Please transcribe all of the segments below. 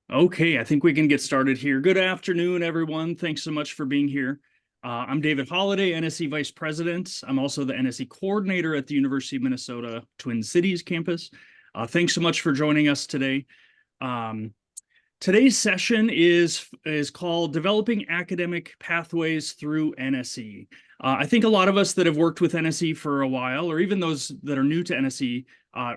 Okay, I think we can get started here. Good afternoon, everyone. Thanks so much for being here. I'm David Holliday, NSE Vice President. I'm also the NSE Coordinator at the University of Minnesota Twin Cities campus. Thanks so much for joining us today. Um, Today's session is called Developing Academic Pathways Through NSE. I think a lot of us that have worked with NSE for a while, or even those that are new to NSE,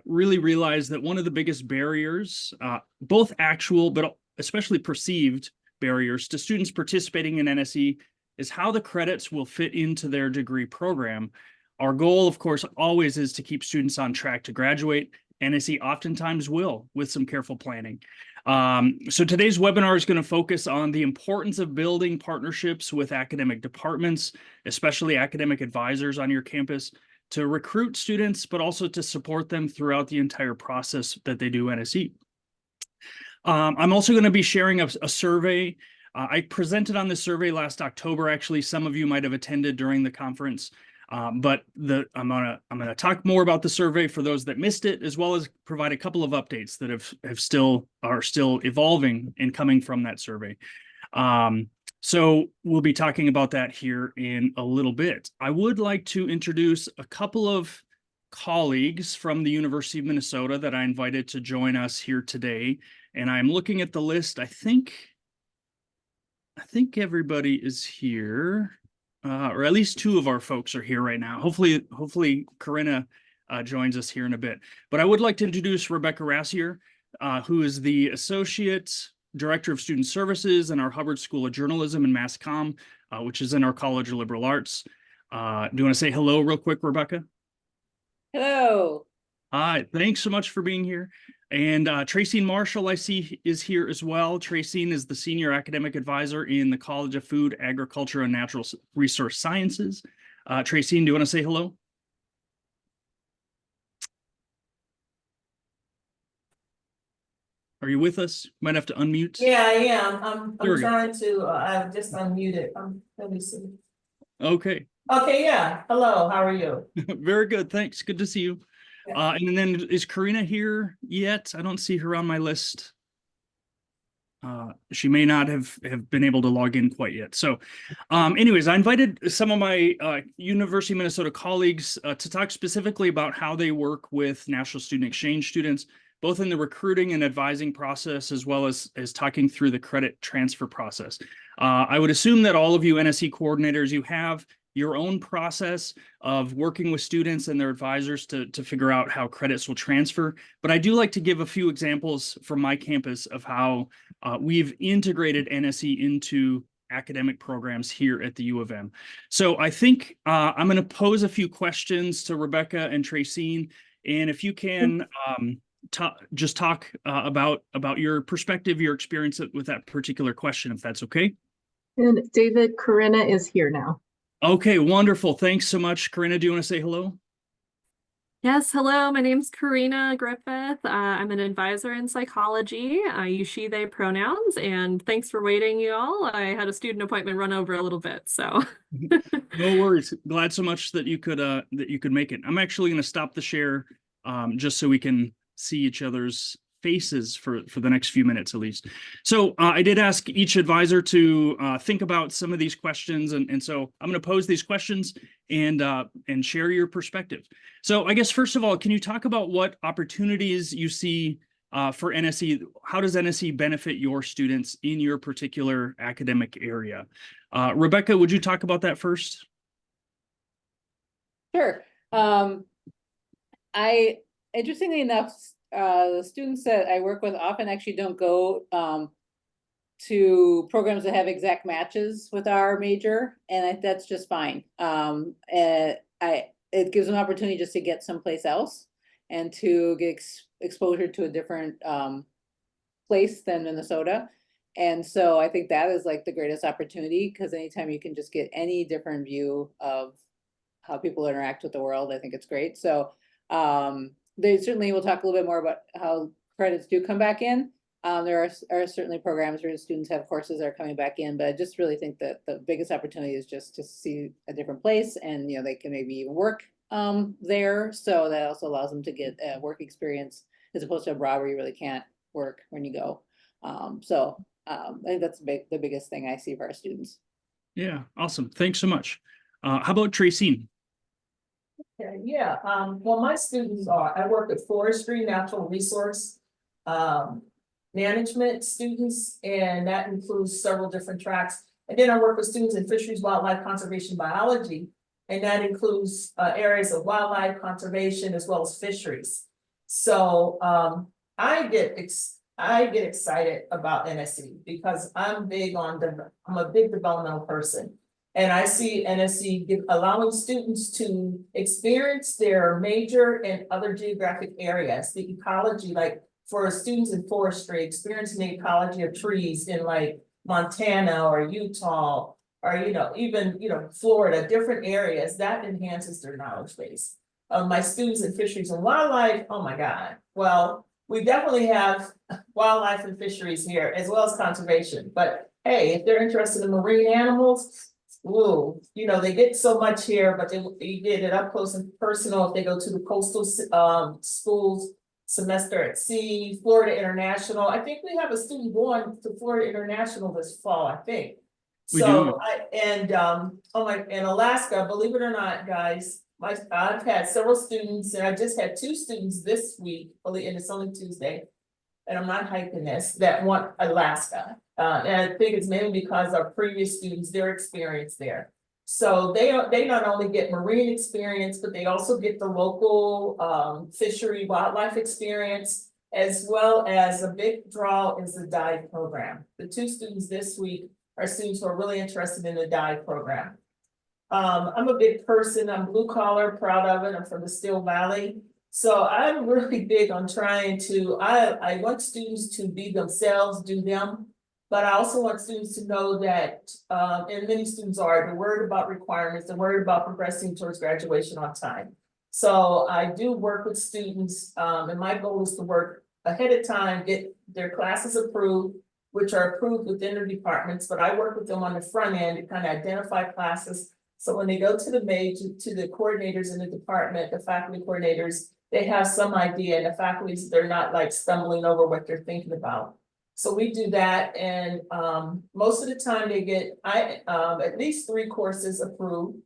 really realize that one of the biggest barriers, both actual but especially perceived barriers to students participating in NSE, is how the credits will fit into their degree program. Our goal, of course, always is to keep students on track to graduate. NSE oftentimes will, with some careful planning. So today's webinar is going to focus on the importance of building partnerships with academic departments, especially academic advisors on your campus, to recruit students, but also to support them throughout the entire process that they do NSE. I'm also going to be sharing a survey. I presented on this survey last October. Actually, some of you might have attended during the conference. But I'm gonna talk more about the survey for those that missed it, as well as provide a couple of updates that are still evolving and coming from that survey. So we'll be talking about that here in a little bit. I would like to introduce a couple of colleagues from the University of Minnesota that I invited to join us here today. And I'm looking at the list. I think everybody is here. Or at least two of our folks are here right now. Hopefully Corinna joins us here in a bit. But I would like to introduce Rebecca Rassier, who is the Associate Director of Student Services in our Hubbard School of Journalism and Mass Comm, which is in our College of Liberal Arts. Do you want to say hello real quick, Rebecca? Hello. Hi, thanks so much for being here. And Tracine Marshall, I see, is here as well. Tracine is the Senior Academic Advisor in the College of Food, Agriculture, and Natural Resource Sciences. Tracine, do you want to say hello? Are you with us? Might have to unmute. Yeah, I am. There I'm we go. trying to. I've just unmuted. Let me see. Okay, Okay, yeah. Hello. How are you? very good. Thanks. Good to see you. Yeah. And then is Karina here yet? I don't see her on my list. She may not have been able to log in quite yet. So anyways, I invited some of my University of Minnesota colleagues to talk specifically about how they work with National Student Exchange students, both in the recruiting and advising process, as well as talking through the credit transfer process. I would assume that all of you NSE coordinators, you have your own process of working with students and their advisors to figure out how credits will transfer. But I do like to give a few examples from my campus of how we've integrated NSE into academic programs here at the U of M. So I think I'm going to pose a few questions to Rebecca and Tracine, and if you can just talk about your perspective, your experience with that particular question, if that's okay. And David, Corinna is here now. Okay, wonderful. Thanks so much. Corinna, do you want to say hello? Yes, hello. My name's Karina Griffith. I'm an advisor in psychology. I use she, they pronouns, and thanks for waiting, you all. I had a student appointment run over a little bit, so. No worries. Glad so much that you could make it. I'm actually going to stop the share just so we can see each other's faces for the next few minutes at least. So I did ask each advisor to think about some of these questions, and so I'm going to pose these questions and share your perspective. So I guess first of all, can you talk about what opportunities you see for NSE? How does NSE benefit your students in your particular academic area? Rebecca, would you talk about that first? Sure. Interestingly enough, the students that I work with often actually don't go to programs that have exact matches with our major, and that's just fine. It gives them an opportunity just to get someplace else and to get exposure to a different place than Minnesota. And so I think that is like the greatest opportunity, because anytime you can just get any different view of how people interact with the world, I think it's great. So they certainly will talk a little bit more about how credits do come back in. There are certainly programs where students have courses that are coming back in, but I just really think that the biggest opportunity is just to see a different place, and they can maybe even work there. So that also allows them to get work experience, as opposed to abroad where you really can't work when you go. I think that's the biggest thing I see for our students. Yeah, awesome. Thanks so much. How about Tracy? Yeah, well, my students are, I work with forestry, natural resource, management students, and that includes several different tracks. And then I work with students in fisheries, wildlife, conservation, biology, and that includes areas of wildlife conservation as well as fisheries. So I get excited about NSE because I'm a big developmental person. And I see NSE allowing students to experience their major in other geographic areas, the ecology, like for students in forestry, experiencing the ecology of trees in like Montana or Utah, or, even, Florida, different areas, that enhances their knowledge base. My students in fisheries and wildlife, oh my God. Well, we definitely have wildlife and fisheries here as well as conservation, but hey, if they're interested in marine animals, ooh, they get so much here, but they get it up close and personal if they go to the coastal schools semester at sea, Florida International. I think we have a student going to Florida International this fall, I think. We do. In Alaska, believe it or not, guys, I've had several students, and I just had 2 students this week, and it's only Tuesday, and I'm not hyping this, that want Alaska. And I think it's mainly because our previous students, their experience there. So they not only get marine experience, but they also get the local fishery wildlife experience, as well as a big draw is the dive program. The 2 students this week are students who are really interested in the dive program. I'm a big person, I'm blue collar, proud of it, I'm from the Still Valley. So I'm really big on trying to, I want students to be themselves, do them. But I also want students to know that, and many students they're worried about requirements, they're worried about progressing towards graduation on time. So I do work with students, and my goal is to work ahead of time, get their classes approved, which are approved within their departments, but I work with them on the front end to kind of identify classes. So when they go to the to the coordinators in the department, the faculty coordinators, they have some idea, and the faculties, they're not like stumbling over what they're thinking about. So we do that, and most of the time they get at least 3 courses approved.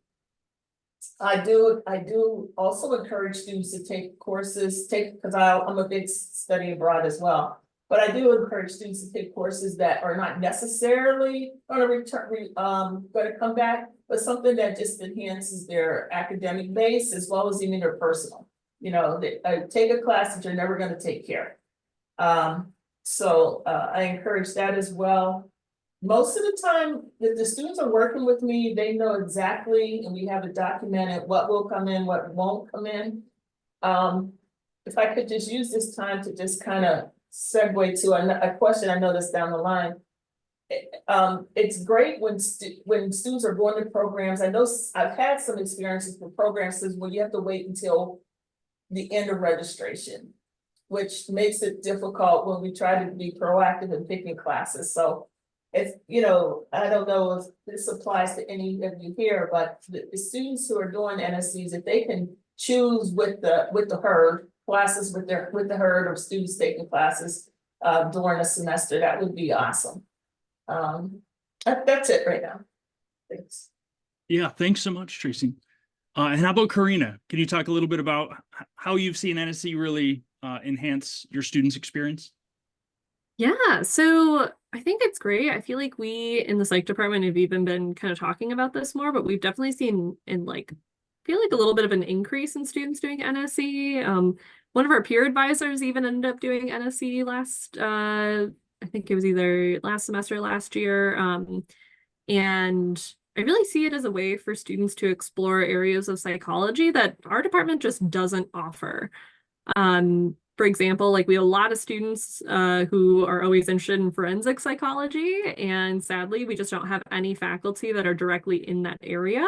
I do also encourage students to take courses, because I'm a big study abroad as well. But I do encourage students to take courses that are not necessarily going to come back, but something that just enhances their academic base as well as even their personal. Take a class that you're never going to take care. So I encourage that as well. Most of the time, if the students are working with me, they know exactly, and we have it documented, what will come in, what won't come in. If I could just use this time to just kind of segue to a question I noticed down the line. It's great when students are going to programs. I know I've had some experiences with programs where you have to wait until the end of registration, which makes it difficult when we try to be proactive in picking classes. So if, I don't know if this applies to any of you here, but the students who are doing NSEs, if they can choose with the herd classes with the herd of students taking classes during a semester, that would be awesome. That's it right now. Thanks. Yeah, thanks so much, Tracy. And how about Karina? Can you talk a little bit about how you've seen NSE really enhance your students' experience? Yeah, so I think it's great. I feel like we in the psych department have even been kind of talking about this more, but we've definitely seen a little bit of an increase in students doing NSE. One of our peer advisors even ended up doing NSE last, I think it was either last semester, last year. And I really see it as a way for students to explore areas of psychology that our department just doesn't offer. For example, like we have a lot of students who are always interested in forensic psychology, and sadly, we just don't have any faculty that are directly in that area.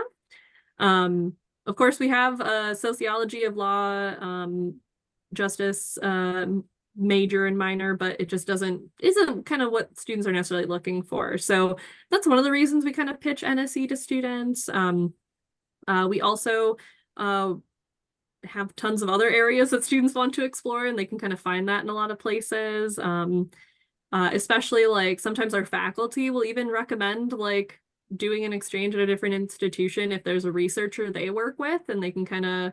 Of course, we have a sociology of law, justice major and minor, but it just isn't kind of what students are necessarily looking for. So that's one of the reasons we kind of pitch NSE to students. We also have tons of other areas that students want to explore, and they can kind of find that in a lot of places. especially like sometimes our faculty will even recommend like doing an exchange at a different institution if there's a researcher they work with, and they can kind of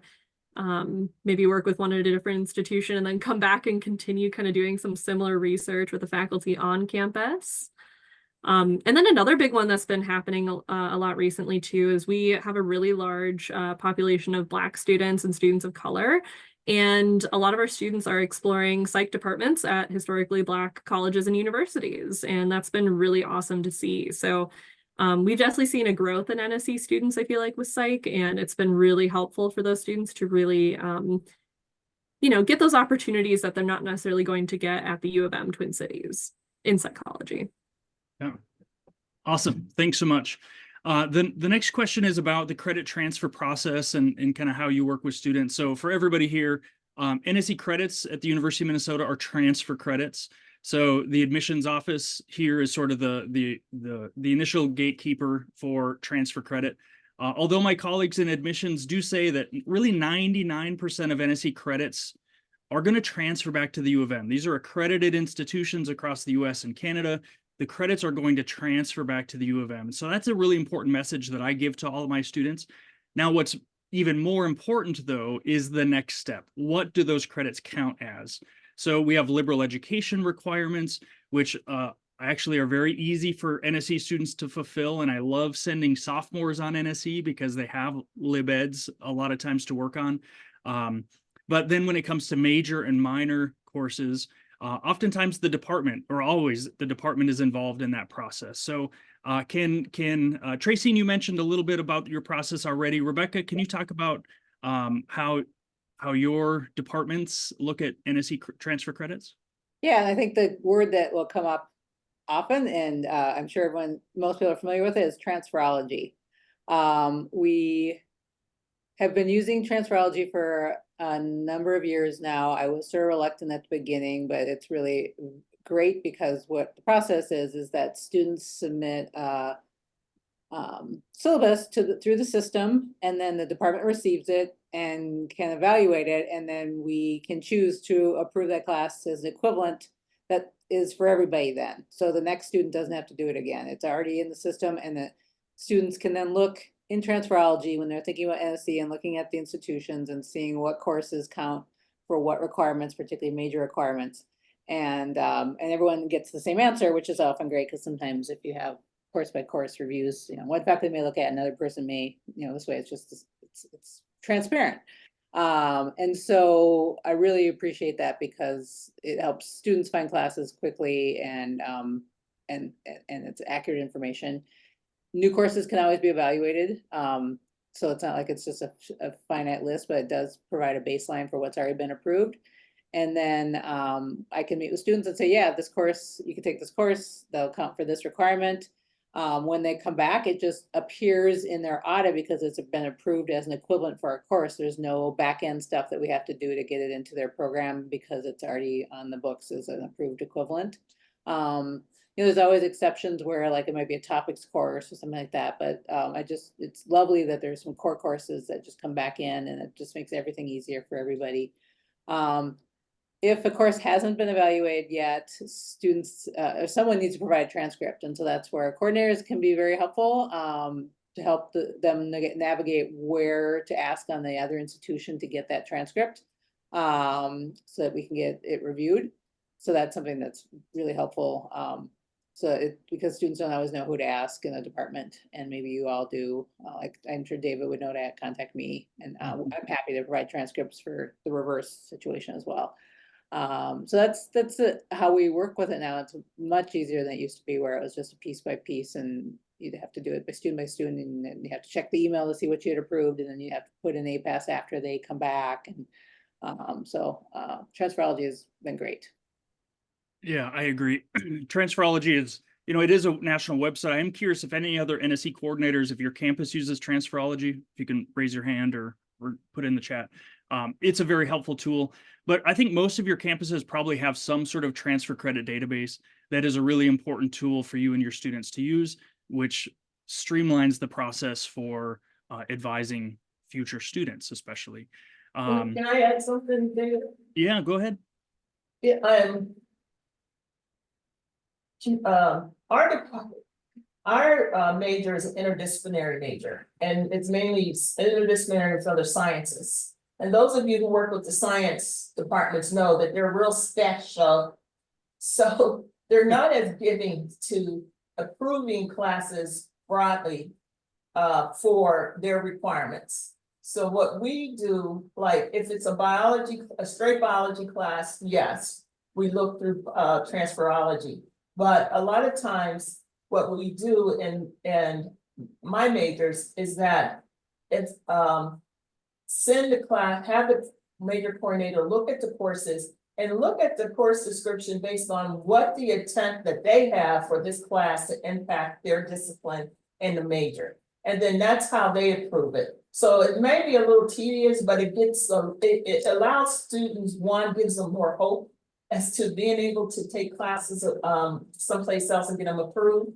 maybe work with one at a different institution and then come back and continue kind of doing some similar research with the faculty on campus. And then another big one that's been happening a lot recently too is we have a really large population of Black students and students of color. And a lot of our students are exploring psych departments at historically Black colleges and universities. And that's been really awesome to see. So we've definitely seen a growth in NSE students, I feel like, with psych, and it's been really helpful for those students to really, get those opportunities that they're not necessarily going to get at the U of M Twin Cities in psychology. Yeah. Awesome. Thanks so much. The next question is about the credit transfer process and kind of how you work with students. So for everybody here, NSE credits at the University of Minnesota are transfer credits. So the admissions office here is sort of the initial gatekeeper for transfer credit. Although my colleagues in admissions do say that really 99% of NSE credits are going to transfer back to the U of M. These are accredited institutions across the US and Canada. The credits are going to transfer back to the U of M. So that's a really important message that I give to all of my students. Now, what's even more important, though, is the next step. What do those credits count as? So we have liberal education requirements, which actually are very easy for NSE students to fulfill. And I love sending sophomores on NSE because they have lib eds a lot of times to work on. But then when it comes to major and minor courses, oftentimes the department, or always the department, is involved in that process. So Tracy, you mentioned a little bit about your process already. Rebecca, can you talk about how your departments look at NSE transfer credits? Yeah, and I think the word that will come up often, and I'm sure most people are familiar with it, is transferology. We have been using transferology for a number of years now. I was sort of reluctant at the beginning, but it's really great because what the process is that students submit syllabus through the system, and then the department receives it and can evaluate it, and then we can choose to approve that class as an equivalent that is for everybody then. So the next student doesn't have to do it again. It's already in the system, and the students can then look in transferology when they're thinking about NSE and looking at the institutions and seeing what courses count for what requirements, particularly major requirements. And everyone gets the same answer, which is often great, because sometimes if you have course by course reviews, one faculty may look at, another person may, this way it's transparent. And so I really appreciate that because it helps students find classes quickly, and it's accurate information. New courses can always be evaluated. So it's not like it's just a finite list, but it does provide a baseline for what's already been approved. And then I can meet with students and say, yeah, this course, you can take this course, they'll count for this requirement. When they come back, it just appears in their audit because it's been approved as an equivalent for our course. There's no back end stuff that we have to do to get it into their program because it's already on the books as an approved equivalent. There's always exceptions where like it might be a topics course or something like that, but it's lovely that there's some core courses that just come back in, and it just makes everything easier for everybody. If a course hasn't been evaluated yet, students, or someone needs to provide a transcript, and so that's where coordinators can be very helpful to help them navigate where to ask on the other institution to get that transcript, so that we can get it reviewed. So that's something that's really helpful. Because students don't always know who to ask in the department, and maybe you all do. Like I'm sure David would know to contact me, and I'm happy to provide transcripts for the reverse situation as well. So that's how we work with it now. It's much easier than it used to be, where it was just a piece by piece, and you'd have to do it by student, and then you have to check the email to see what you had approved, and then you have to put in APAS after they come back. And transferology has been great. Yeah, I agree. Transferology is, it is a national website. I am curious if any other NSE coordinators, if your campus uses Transferology, if you can raise your hand or put in the chat. It's a very helpful tool, but I think most of your campuses probably have some sort of transfer credit database that is a really important tool for you and your students to use, which streamlines the process for advising future students, especially. Can I add something, David? Yeah, go ahead. Yeah, our department, our major is an interdisciplinary major, and it's mainly interdisciplinary with other sciences. And those of you who work with the science departments know that they're real special. So they're not as giving to approving classes broadly for their requirements. So what we do, like if it's a straight biology class, yes, we look through transferology. But a lot of times what we do in my majors is that it's send the class, have the major coordinator look at the courses and look at the course description based on what the intent that they have for this class to impact their discipline and the major. And then that's how they approve it. So it may be a little tedious, but it gets it allows students, one, gives them more hope as to being able to take classes someplace else and get them approved.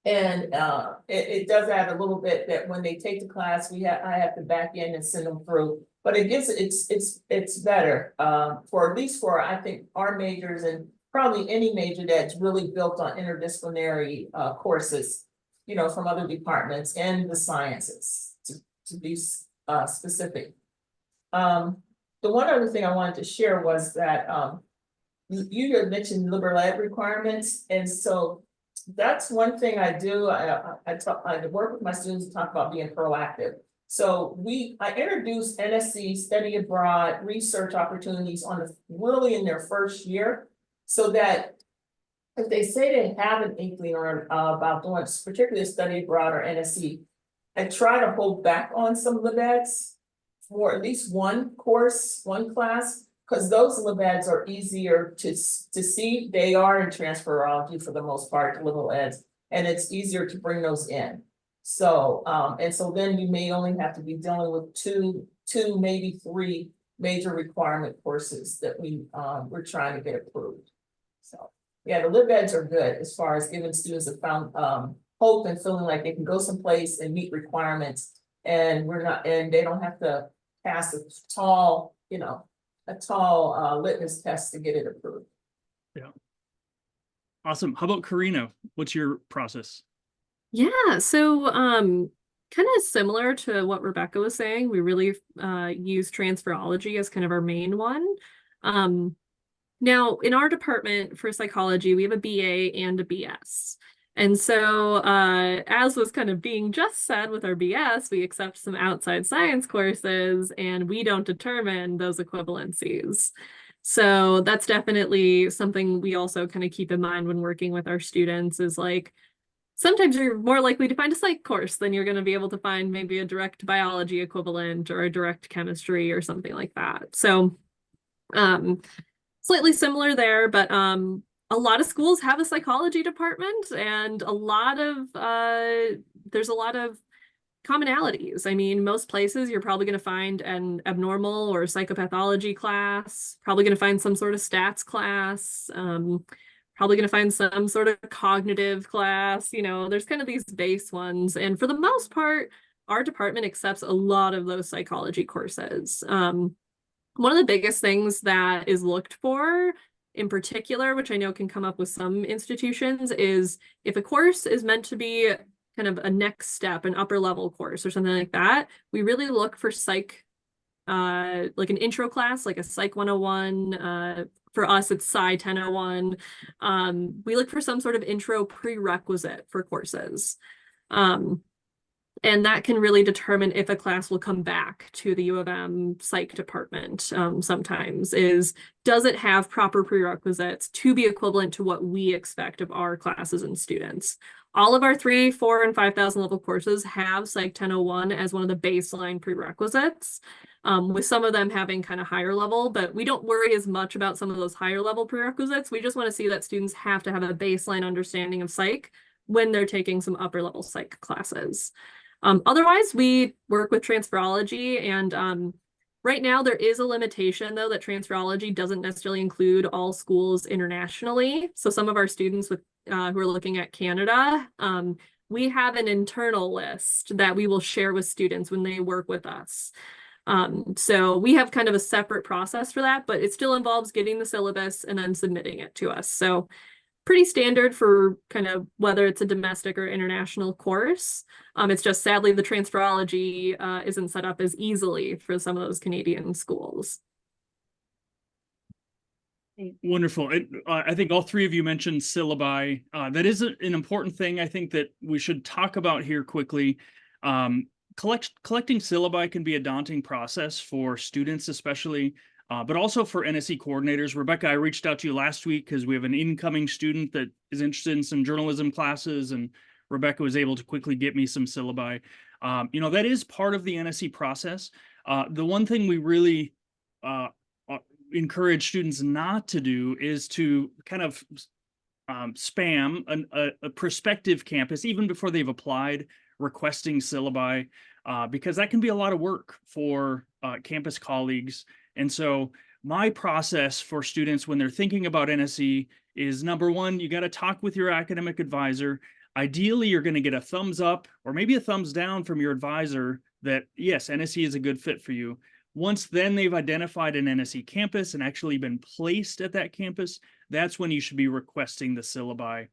It does add a little bit that when they take the class, I have to back in and send them through. But it gives it's better for at least for I think our majors and probably any major that's really built on interdisciplinary courses, you know, from other departments and the sciences to be specific. The one other thing I wanted to share was that you had mentioned liberal ed requirements, and so that's one thing I do. I work with my students to talk about being proactive. So I introduced NSE study abroad research opportunities really in their first year, so that if they say they have an inkling or about doing particularly a study abroad or NSE, I try to hold back on some of the bets for at least one course, one class, because those LibEds are easier to see. They are in transferology for the most part, liberal eds, and it's easier to bring those in. So, and so then you may only have to be dealing with two, maybe three major requirement courses that we're trying to get approved. So, yeah, the LibEds are good as far as giving students hope and feeling like they can go someplace and meet requirements, and they don't have to pass a tall litmus test to get it approved. Yeah. Awesome. How about Karina? What's your process? Yeah, so kind of similar to what Rebecca was saying, we really use transferology as kind of our main one. Now, in our department for psychology, we have a BA and a BS. And so, as was kind of being just said with our BS, we accept some outside science courses and we don't determine those equivalencies. So that's definitely something we also kind of keep in mind when working with our students is like, sometimes you're more likely to find a psych course than you're going to be able to find maybe a direct biology equivalent or a direct chemistry or something like that. So, slightly similar there, but a lot of schools have a psychology department, and there's a lot of commonalities. I mean, most places you're probably going to find an abnormal or psychopathology class, probably going to find some sort of stats class, probably going to find some sort of cognitive class. You know, there's kind of these base ones. And for the most part, our department accepts a lot of those psychology courses. One of the biggest things that is looked for in particular, which I know can come up with some institutions, is if a course is meant to be kind of a next step, an upper level course or something like that, we really look for psych, like an intro class, like a Psych 101. For us, it's Sci 1001. We look for some sort of intro prerequisite for courses. And that can really determine if a class will come back to the U of M psych department sometimes, does it have proper prerequisites to be equivalent to what we expect of our classes and students? All of our 3, 4, and 5,000 level courses have Psych 1001 as one of the baseline prerequisites, with some of them having kind of higher level, but we don't worry as much about some of those higher level prerequisites. We just want to see that students have to have a baseline understanding of psych when they're taking some upper level psych classes. Otherwise, we work with transferology, and right now there is a limitation, though, that transferology doesn't necessarily include all schools internationally. So some of our students who are looking at Canada, we have an internal list that we will share with students when they work with us. So we have kind of a separate process for that, but it still involves getting the syllabus and then submitting it to us. So pretty standard for kind of whether it's a domestic or international course. It's just sadly the transferology isn't set up as easily for some of those Canadian schools. Wonderful. I think all three of you mentioned syllabi. That is an important thing I think that we should talk about here quickly. Collecting syllabi can be a daunting process for students especially, but also for NSE coordinators. Rebecca, I reached out to you last week because we have an incoming student that is interested in some journalism classes, and Rebecca was able to quickly get me some syllabi. That is part of the NSE process. The one thing we really encourage students not to do is to kind of spam a prospective campus even before they've applied, requesting syllabi, because that can be a lot of work for campus colleagues. And so my process for students when they're thinking about NSE is, number one, you got to talk with your academic advisor. Ideally, you're going to get a thumbs up or maybe a thumbs down from your advisor that, yes, NSE is a good fit for you. Once then they've identified an NSE campus and actually been placed at that campus, that's when you should be requesting the syllabi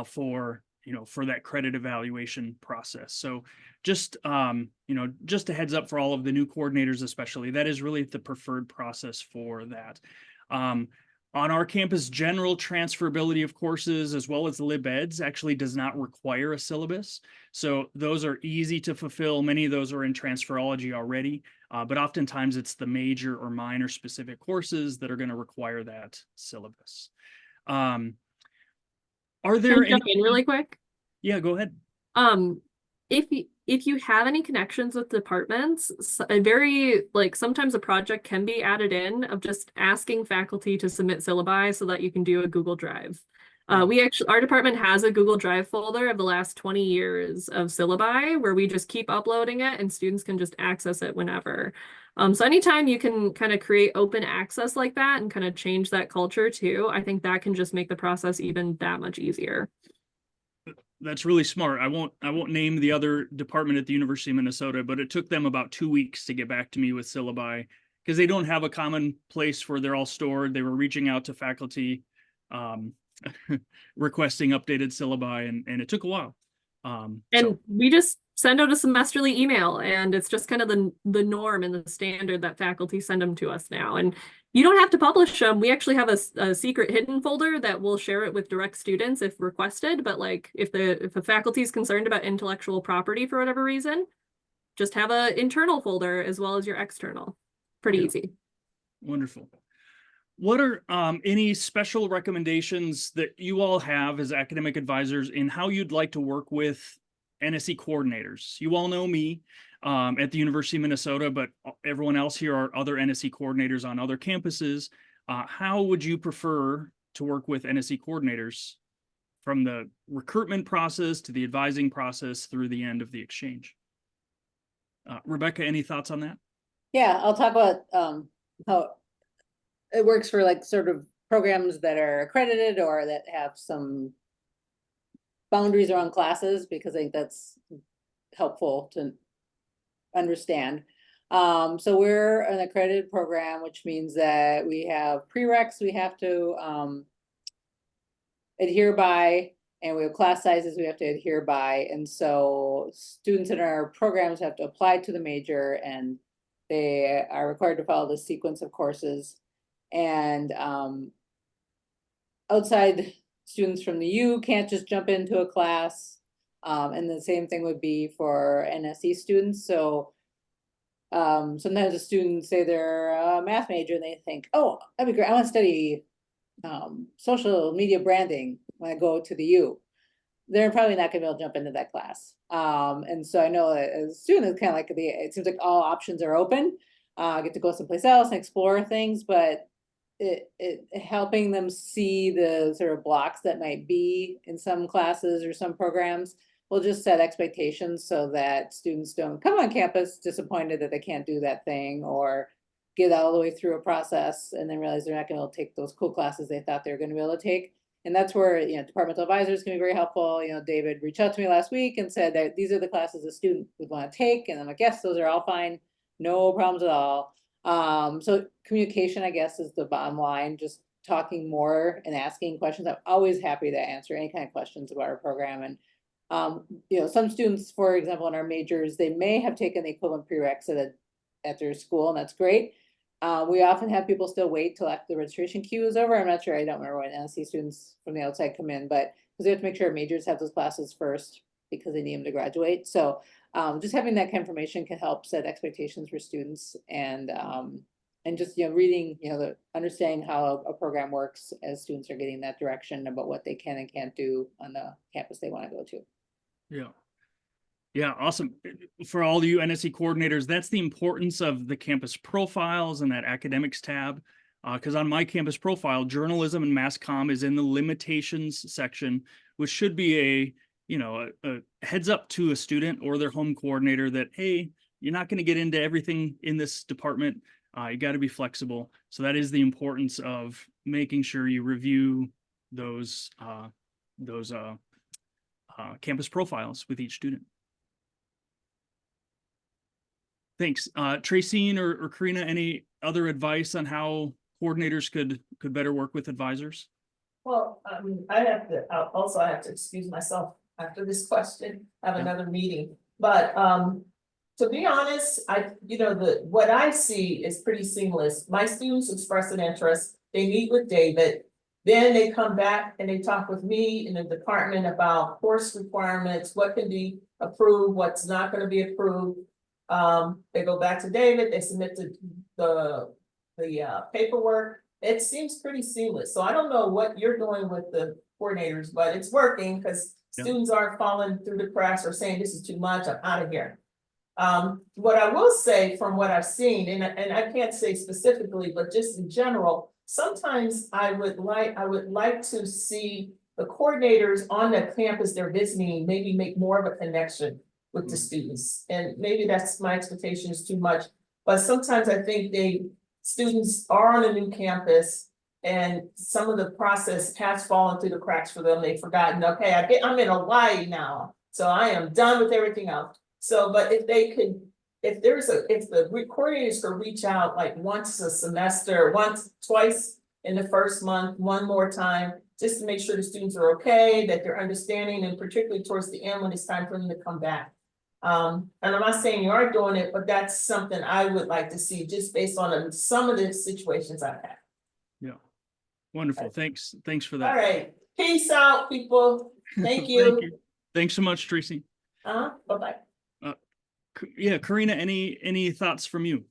for that credit evaluation process. So just a heads up for all of the new coordinators, especially, that is really the preferred process for that. On our campus, general transferability of courses as well as lib eds actually does not require a syllabus. So those are easy to fulfill. Many of those are in transferology already, but oftentimes it's the major or minor specific courses that are going to require that syllabus. Are there Can I jump in really quick? Yeah, go ahead. If you have any connections with departments, sometimes a project can be added in of just asking faculty to submit syllabi so that you can do a Google Drive. Our department has a Google Drive folder of the last 20 years of syllabi where we just keep uploading it and students can just access it whenever. So anytime you can kind of create open access like that and kind of change that culture too, I think that can just make the process even that much easier. That's really smart. I won't name the other department at the University of Minnesota, but it took them about 2 weeks to get back to me with syllabi because they don't have a common place where they're all stored. They were reaching out to faculty, requesting updated syllabi, and it took a while. We just send out a semesterly email, and it's just kind of the norm and the standard that faculty send them to us now. And you don't have to publish them. We actually have a secret hidden folder that will share it with direct students if requested. But like if the faculty is concerned about intellectual property for whatever reason, just have an internal folder as well as your external. Pretty easy. Wonderful. What are any special recommendations that you all have as academic advisors in how you'd like to work with NSE coordinators? You all know me at the University of Minnesota, but everyone else here are other NSE coordinators on other campuses. How would you prefer to work with NSE coordinators from the recruitment process to the advising process through the end of the exchange? Rebecca, any thoughts on that? Yeah, I'll talk about how it works for like sort of programs that are accredited or that have some boundaries around classes, because I think that's helpful to understand. So we're an accredited program, which means that we have prereqs we have to adhere by, and we have class sizes we have to adhere by. And so students in our programs have to apply to the major, and they are required to follow the sequence of courses. And outside students from the U can't just jump into a class. And the same thing would be for NSE students. So sometimes the students say they're a math major and they think, oh, that'd be great. I want to study social media branding when I go to the U. They're probably not gonna be able to jump into that class. And so I know as a student, it's kind of like it seems like all options are open. I get to go someplace else and explore things, but it helping them see the sort of blocks that might be in some classes or some programs will just set expectations so that students don't come on campus disappointed that they can't do that thing, or get all the way through a process and then realize they're not going to take those cool classes they thought they were going to be able to take. And that's where, departmental advisors can be very helpful. David reached out to me last week and said that these are the classes a student would want to take. And I'm like, yes, those are all fine. no problems at all. So communication, I guess, is the bottom line, just talking more and asking questions. I'm always happy to answer any kind of questions about our program. And you know, some students, for example, in our majors, they may have taken the equivalent prerequisite at their school, and that's great. We often have people still wait till after the registration queue is over. I'm not sure, I don't remember when NSE students from the outside come in, but because we have to make sure majors have those classes first because they need them to graduate. So just having that kind of information can help set expectations for students, and just, you know, reading, you know, the understanding how a program works as students are getting that direction about what they can and can't do on the campus they want to go to. Yeah. Yeah, awesome. For all you NSE coordinators, that's the importance of the campus profiles and that academics tab. Because on my campus profile, journalism and mass comm is in the limitations section, which should be a, you know, a heads up to a student or their home coordinator that, hey, you're not going to get into everything in this department. You got to be flexible. So that is the importance of making sure you review those campus profiles with each student. Thanks. Tracy or Karina, any other advice on how coordinators could better work with advisors? Well, I mean, I have to excuse myself after this question. I have another meeting, but to be honest, what I see is pretty seamless. My students express an interest, they meet with David, then they come back and they talk with me in the department about course requirements, what can be approved, what's not going to be approved. They go back to David, they submit the paperwork. It seems pretty seamless. So I don't know what you're doing with the coordinators, but it's working because students aren't falling through the cracks or saying this is too much, I'm out of here. What I will say from what I've seen, and I can't say specifically, but just in general, sometimes I would like to see the coordinators on the campus they're visiting maybe make more of a connection with the students. And maybe that's my expectation is too much, but sometimes I think students are on a new campus and some of the process has fallen through the cracks for them. They've forgotten, okay, I'm in Hawaii now, so I am done with everything else. So, but if the coordinators could reach out like once a semester, twice in the first month, one more time, just to make sure the students are okay, that they're understanding, and particularly towards the end when it's time for them to come back. And I'm not saying you aren't doing it, but that's something I would like to see just based on some of the situations I've had. Yeah. Wonderful. Thanks for that. All right. Peace out, people. Thank you. Thank you. Thanks so much, Tracy. Bye-bye. Yeah, Karina, any thoughts from you?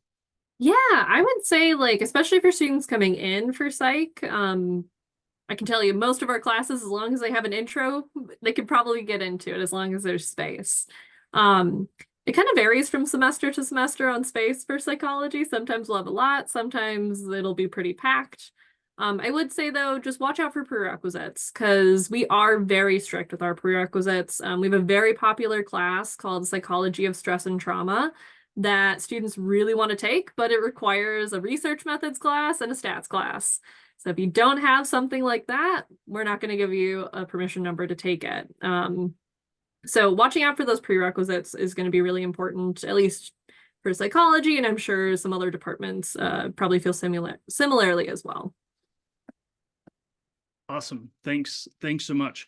Yeah, I would say, like, especially for students coming in for psych, I can tell you most of our classes, as long as they have an intro, they could probably get into it as long as there's space. It kind of varies from semester to semester on space for psychology. Sometimes we'll have a lot, sometimes it'll be pretty packed. I would say, though, just watch out for prerequisites because we are very strict with our prerequisites. We have a very popular class called Psychology of Stress and Trauma that students really want to take, but it requires a research methods class and a stats class. So if you don't have something like that, we're not going to give you a permission number to take it. So watching out for those prerequisites is going to be really important, at least for psychology, and I'm sure some other departments probably feel similarly as well. Awesome. Thanks so much.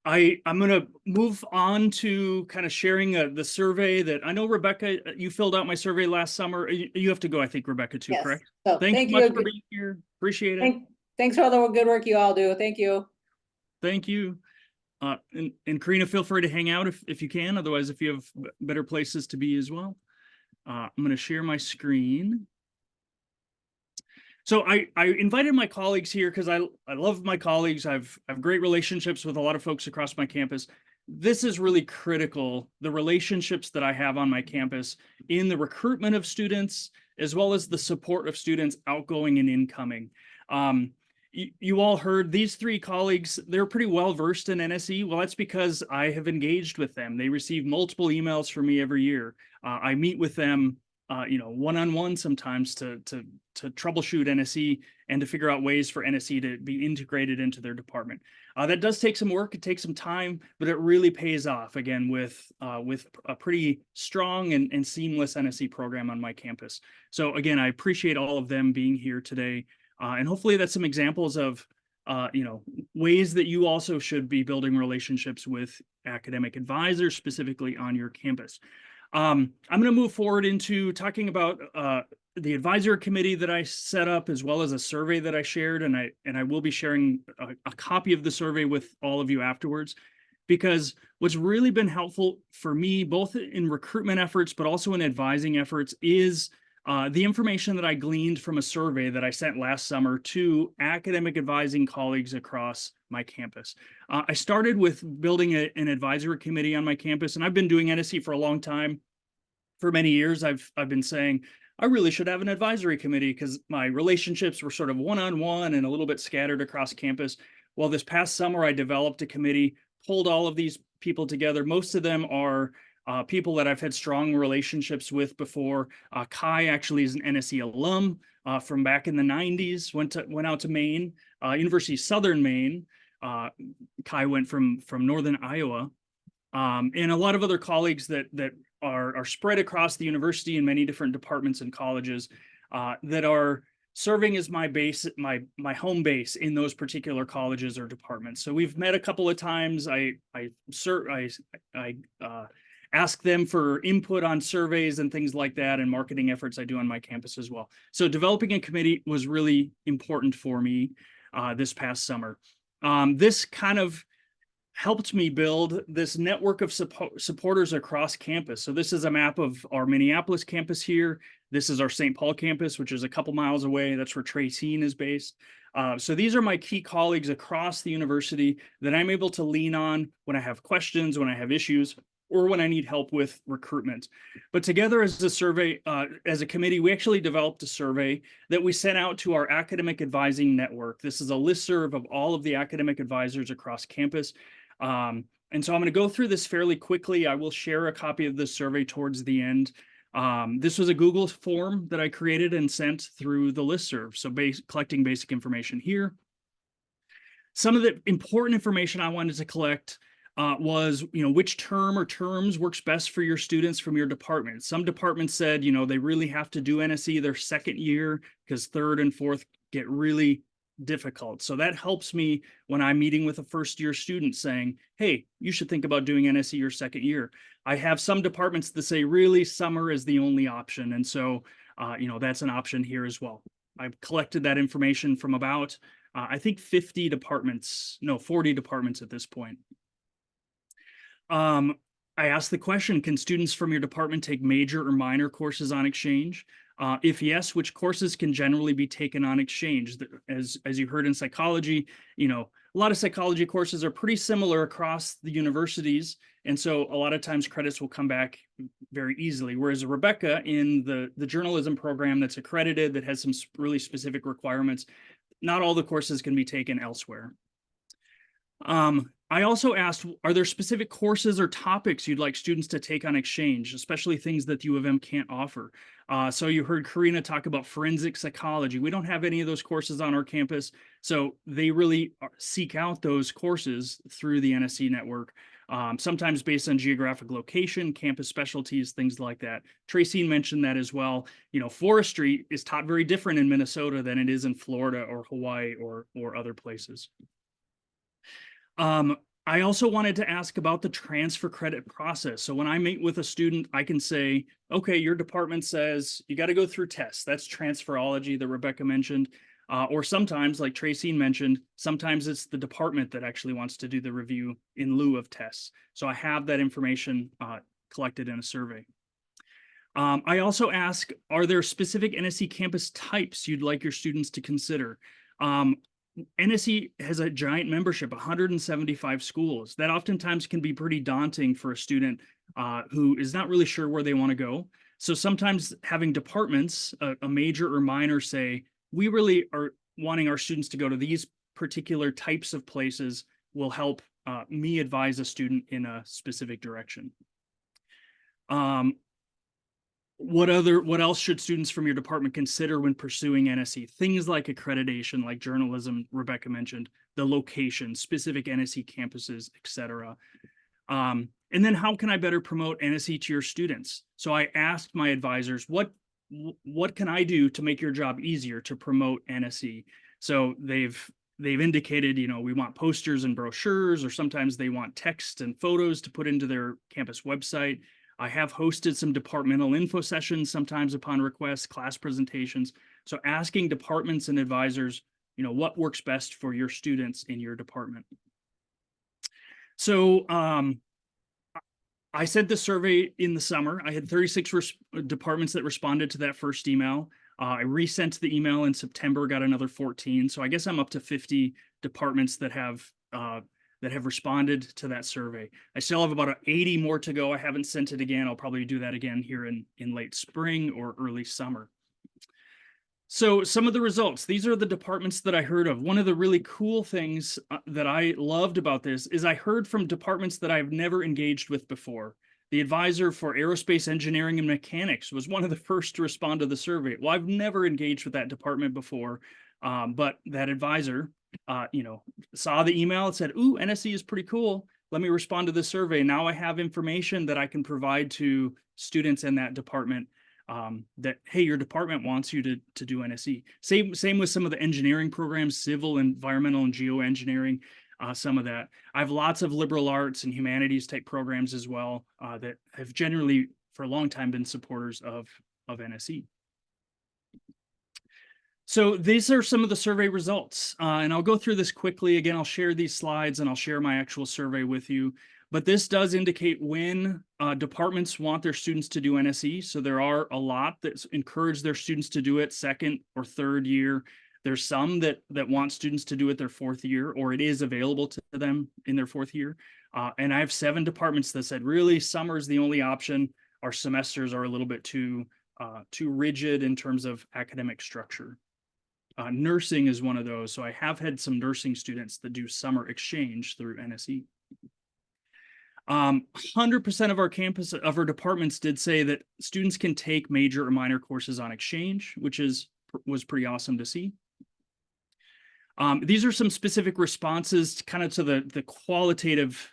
I'm going to move on to kind of sharing the survey that I know, Rebecca, you filled out my survey last summer. You have to go, I think, Rebecca, too, Yes. correct? So Thanks thank so much you. for being here. Appreciate it. Thanks for all the good work you all do. Thank you. Thank you. And Karina, feel free to hang out if you can. Otherwise, if you have better places to be as well. I'm going to share my screen. So I invited my colleagues here because I love my colleagues. I have great relationships with a lot of folks across my campus. This is really critical, the relationships that I have on my campus in the recruitment of students, as well as the support of students outgoing and incoming. You all heard these three colleagues, they're pretty well versed in NSE. Well, that's because I have engaged with them. They receive multiple emails from me every year. I meet with them one-on-one sometimes to troubleshoot NSE and to figure out ways for NSE to be integrated into their department. That does take some work, it takes some time, but it really pays off again with a pretty strong and seamless NSE program on my campus. So again, I appreciate all of them being here today. And hopefully that's some examples of ways that you also should be building relationships with academic advisors, specifically on your campus. I'm going to move forward into talking about the advisory committee that I set up, as well as a survey that I shared, and I will be sharing a copy of the survey with all of you afterwards, because what's really been helpful for me, both in recruitment efforts, but also in advising efforts, is the information that I gleaned from a survey that I sent last summer to academic advising colleagues across my campus. I started with building an advisory committee on my campus, and I've been doing NSE for a long time. For many years, I've been saying, I really should have an advisory committee because my relationships were sort of one-on-one and a little bit scattered across campus. Well, this past summer, I developed a committee, pulled all of these people together. Most of them are people that I've had strong relationships with before. Kai actually is an NSE alum from back in the 90s, went out to Maine, University of Southern Maine. Kai went from Northern Iowa. And a lot of other colleagues that are spread across the university in many different departments and colleges that are serving as my base, my home base in those particular colleges or departments. So we've met a couple of times. I ask them for input on surveys and things like that, and marketing efforts I do on my campus as well. So developing a committee was really important for me this past summer. This kind of helped me build this network of supporters across campus. So this is a map of our Minneapolis campus here. This is our St. Paul campus, which is a couple miles away. That's where Tracine is based. So these are my key colleagues across the university that I'm able to lean on when I have questions, when I have issues, or when I need help with recruitment. But together as a survey, as a committee, we actually developed a survey that we sent out to our academic advising network. This is a listserv of all of the academic advisors across campus. And so I'm going to go through this fairly quickly. I will share a copy of this survey towards the end. This was a Google form that I created and sent through the listserv. So collecting basic information here. Some of the important information I wanted to collect was, which term or terms works best for your students from your department. Some departments said, they really have to do NSE their second year because third and fourth get really difficult. So that helps me when I'm meeting with a first year student saying, hey, you should think about doing NSE your second year. I have some departments that say really summer is the only option. And so, that's an option here as well. I've collected that information from about, I think 40 departments at this point. I asked the question, can students from your department take major or minor courses on exchange? If yes, which courses can generally be taken on exchange? As you heard in psychology, a lot of psychology courses are pretty similar across the universities. And so a lot of times credits will come back very easily. Whereas Rebecca in the journalism program that's accredited, that has some really specific requirements, not all the courses can be taken elsewhere. I also asked, are there specific courses or topics you'd like students to take on exchange, especially things that U of M can't offer? So you heard Karina talk about forensic psychology. We don't have any of those courses on our campus, so they really seek out those courses through the NSE network, sometimes based on geographic location, campus specialties, things like that. Tracine mentioned that as well. Forestry is taught very different in Minnesota than it is in Florida or Hawaii or other places. I also wanted to ask about the transfer credit process. So when I meet with a student, I can say, okay, your department says you got to go through tests. That's transferology that Rebecca mentioned. Or sometimes, like Tracine mentioned, sometimes it's the department that actually wants to do the review in lieu of tests. So I have that information collected in a survey. I also ask, are there specific NSE campus types you'd like your students to consider? NSE has a giant membership, 175 schools. That oftentimes can be pretty daunting for a student who is not really sure where they want to go. So sometimes having departments, a major or minor, say, we really are wanting our students to go to these particular types of places will help me advise a student in a specific direction. what else should students from your department consider when pursuing NSE? Things like accreditation, like journalism, Rebecca mentioned, the location, specific NSE campuses, etc. And then how can I better promote NSE to your students? So I asked my advisors, what can I do to make your job easier to promote NSE? So they've indicated, we want posters and brochures, or sometimes they want text and photos to put into their campus website. I have hosted some departmental info sessions, sometimes upon request, class presentations. So asking departments and advisors, what works best for your students in your department. So I sent the survey in the summer. I had 36 departments that responded to that first email. I resent the email in September, got another 14. So I guess I'm up to 50 departments that have responded to that survey. I still have about 80 more to go. I haven't sent it again. I'll probably do that again here in late spring or early summer. So some of the results, these are the departments that I heard of. One of the really cool things that I loved about this is I heard from departments that I've never engaged with before. The advisor for aerospace engineering and mechanics was one of the first to respond to the survey. Well, I've never engaged with that department before, but that advisor, saw the email and said, ooh, NSE is pretty cool. Let me respond to this survey. Now I have information that I can provide to students in that department. That, hey, your department wants you to do NSE. Same with some of the engineering programs, civil, environmental, and geoengineering, some of that. I have lots of liberal arts and humanities type programs as well that have generally for a long time been supporters of NSE. So these are some of the survey results, and I'll go through this quickly. Again, I'll share these slides and I'll share my actual survey with you. But this does indicate when departments want their students to do NSE. So there are a lot that encourage their students to do it second or third year. There's some that want students to do it their fourth year, or it is available to them in their fourth year. And I have 7 departments that said, really, summer is the only option. Our semesters are a little bit too rigid in terms of academic structure. Nursing is one of those. So I have had some nursing students that do summer exchange through NSE. 100% of our departments did say that students can take major or minor courses on exchange, which was pretty awesome to see. These are some specific responses kind of to the qualitative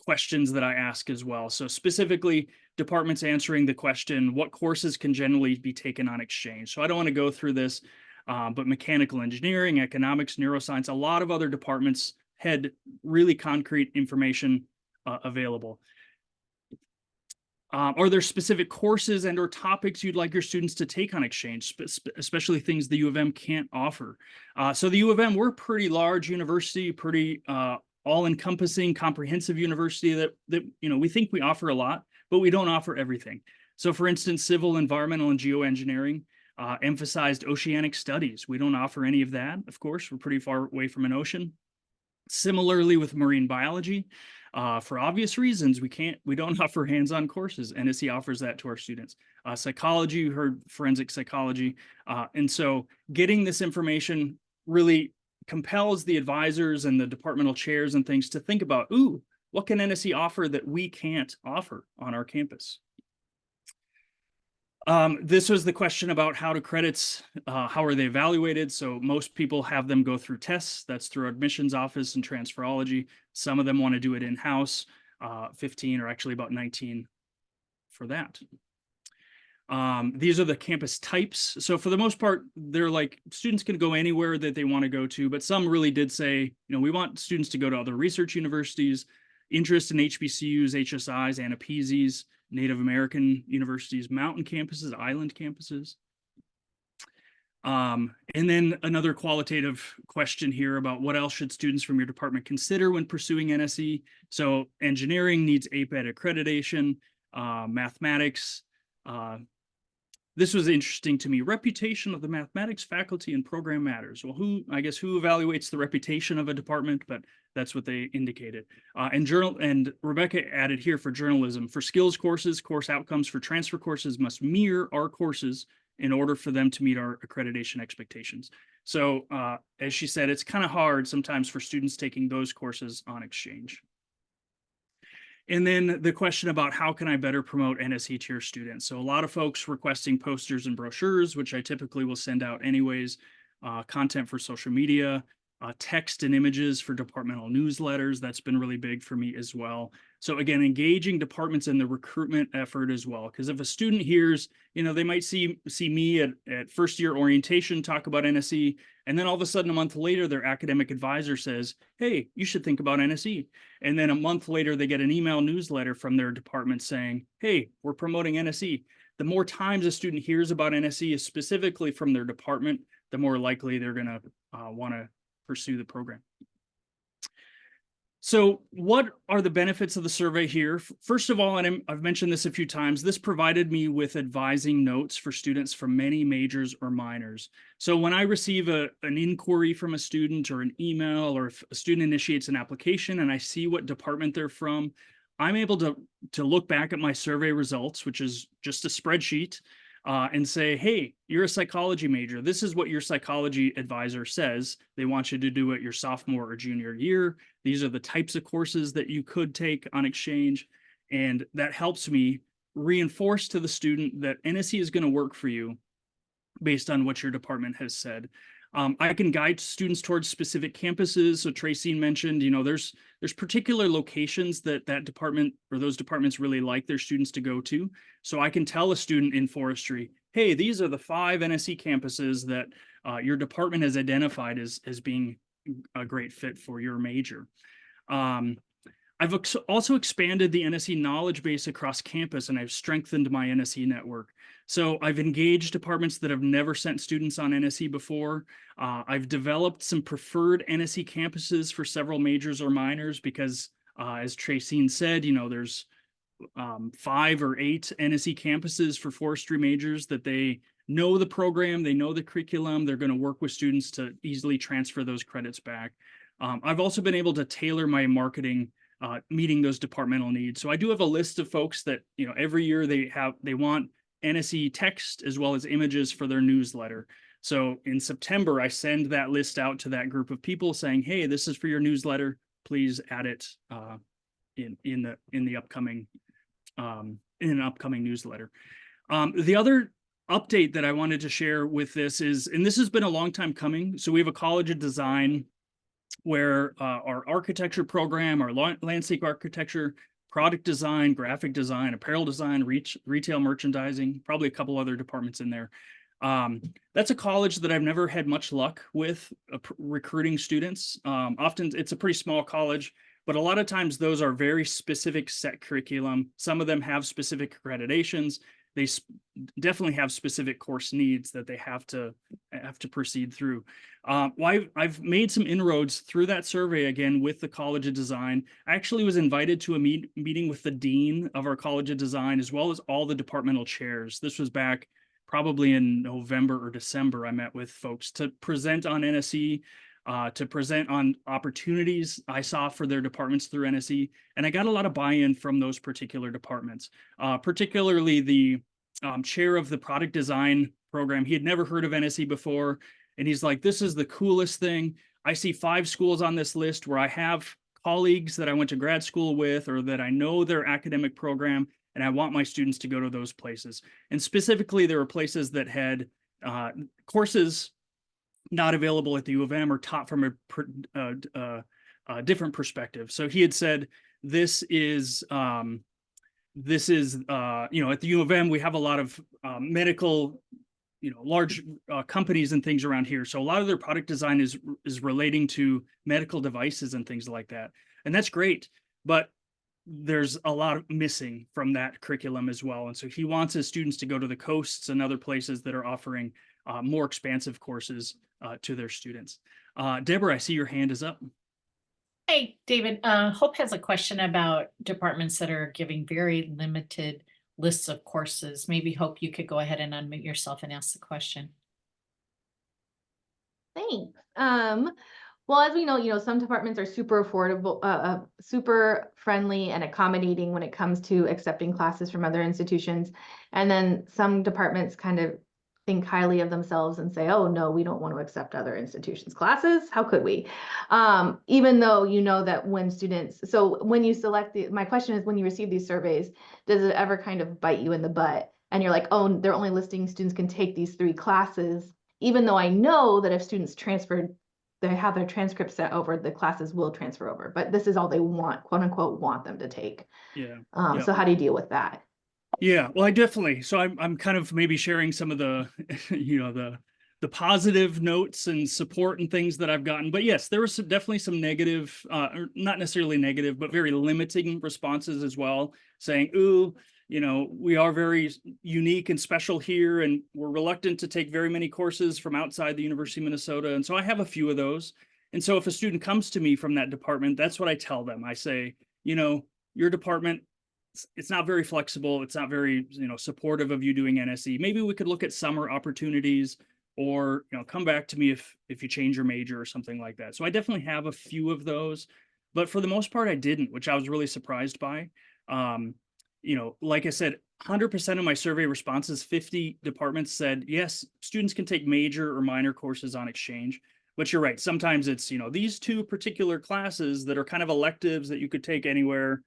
questions that I ask as well. So specifically, departments answering the question, what courses can generally be taken on exchange? So I don't want to go through this, but mechanical engineering, economics, neuroscience, a lot of other departments had really concrete information available. Are there specific courses and or topics you'd like your students to take on exchange, especially things the U of M can't offer? So the U of M, we're a pretty large university, pretty all-encompassing, comprehensive university that we think we offer a lot, but we don't offer everything. So for instance, civil, environmental, and geoengineering emphasized oceanic studies. We don't offer any of that, of course. We're pretty far away from an ocean. Similarly with marine biology, for obvious reasons, we don't offer hands-on courses. NSE offers that to our students. Psychology, you heard forensic psychology. And so getting this information really compels the advisors and the departmental chairs and things to think about, ooh, what can NSE offer that we can't offer on our campus? This was the question about how do credits, how are they evaluated? So most people have them go through tests. That's through admissions office and transferology. Some of them want to do it in-house, 15 or actually about 19 for that. These are the campus types. So for the most part, they're like students can go anywhere that they want to go to, but some really did say, we want students to go to other research universities, interest in HBCUs, HSIs, ANAPESIs, Native American universities, mountain campuses, island campuses. And then another qualitative question here about what else should students from your department consider when pursuing NSE. So engineering needs APED accreditation, mathematics. This was interesting to me. Reputation of the mathematics faculty and program matters. Well, who evaluates the reputation of a department, but that's what they indicated. And Rebecca added here for journalism, for skills courses, course outcomes for transfer courses must mirror our courses in order for them to meet our accreditation expectations. So as she said, it's kind of hard sometimes for students taking those courses on exchange. And then the question about how can I better promote NSE to your students? So a lot of folks requesting posters and brochures, which I typically will send out anyways, content for social media, text and images for departmental newsletters. That's been really big for me as well. So again, engaging departments in the recruitment effort as well. Because if a student hears, they might see me at first year orientation talk about NSE, and then all of a sudden a month later, their academic advisor says, hey, you should think about NSE. And then a month later, they get an email newsletter from their department saying, hey, we're promoting NSE. The more times a student hears about NSE, specifically from their department, the more likely they're going to want to pursue the program. So what are the benefits of the survey here? First of all, and I've mentioned this a few times, this provided me with advising notes for students from many majors or minors. So when I receive an inquiry from a student or an email, or if a student initiates an application and I see what department they're from, I'm able to look back at my survey results, which is just a spreadsheet, and say, hey, you're a psychology major. This is what your psychology advisor says. They want you to do it your sophomore or junior year. These are the types of courses that you could take on exchange. And that helps me reinforce to the student that NSE is going to work for you based on what your department has said. I can guide students towards specific campuses. So Tracy mentioned, there's particular locations that department or those departments really like their students to go to. So I can tell a student in forestry, hey, these are the 5 NSE campuses that your department has identified as being a great fit for your major. I've also expanded the NSE knowledge base across campus, and I've strengthened my NSE network. So I've engaged departments that have never sent students on NSE before. I've developed some preferred NSE campuses for several majors or minors because, as Tracy said, there's 5 or 8 NSE campuses for forestry majors that they know the program, they know the curriculum, they're going to work with students to easily transfer those credits back. I've also been able to tailor my marketing meeting those departmental needs. So I do have a list of folks that, every year they want NSE text as well as images for their newsletter. So in September, I send that list out to that group of people saying, hey, this is for your newsletter. Please add it in an upcoming newsletter. The other update that I wanted to share with this is, and this has been a long time coming. So we have a College of Design where our architecture program, our landscape architecture, product design, graphic design, apparel design, retail merchandising, probably a couple other departments in there. That's a college that I've never had much luck with recruiting students. Often it's a pretty small college, but a lot of times those are very specific set curriculum. Some of them have specific accreditations. They definitely have specific course needs that they have to proceed through. I've made some inroads through that survey again with the College of Design. I actually was invited to a meeting with the dean of our College of Design, as well as all the departmental chairs. This was back probably in November or December. I met with folks to present on NSE, to present on opportunities I saw for their departments through NSE. And I got a lot of buy-in from those particular departments, particularly the chair of the product design program. He had never heard of NSE before. And he's like, this is the coolest thing. I see 5 schools on this list where I have colleagues that I went to grad school with, or that I know their academic program, and I want my students to go to those places. And specifically, there were places that had courses not available at the U of M or taught from a different perspective. So he had said, this is at the U of M, we have a lot of medical, large companies and things around here. So a lot of their product design is relating to medical devices and things like that. And that's great, but there's a lot of missing from that curriculum as well. And so he wants his students to go to the coasts and other places that are offering more expansive courses to their students. Deborah, I see your hand is up. Hey, David, Hope has a question about departments that are giving very limited lists of courses. Maybe Hope, you could go ahead and unmute yourself and ask the question. Thanks. Well, as we know, some departments are super affordable, super friendly and accommodating when it comes to accepting classes from other institutions. And then some departments kind of think highly of themselves and say, oh, no, we don't want to accept other institutions' classes. How could we? Even though you know that when students, so when you select my question is, when you receive these surveys, does it ever kind of bite you in the butt? And you're like, oh, they're only listing students can take these 3 classes, even though I know that if students transferred, they have their transcripts set over, the classes will transfer over, but this is all they want, quote unquote, want them to take. Yeah. So how do you deal with that? Yeah, well, I definitely, so I'm kind of maybe sharing some of the, you know, the positive notes and support and things that I've gotten. But yes, there was definitely some negative, or not necessarily negative, but very limiting responses as well, saying, ooh, you know, we are very unique and special here, and we're reluctant to take very many courses from outside the University of Minnesota. And so I have a few of those. And so if a student comes to me from that department, that's what I tell them. I say, you know, your department, it's not very flexible. It's not very, you know, supportive of you doing NSE. Maybe we could look at summer opportunities, or, you know, come back to me if you change your major or something like that. So I definitely have a few of those, but for the most part, I didn't, which I was really surprised by. You know, like I said, 100% of my survey responses, 50 departments said, yes, students can take major or minor courses on exchange. But you're right. Sometimes it's, you know, these 2 particular classes that are kind of electives that you could take anywhere.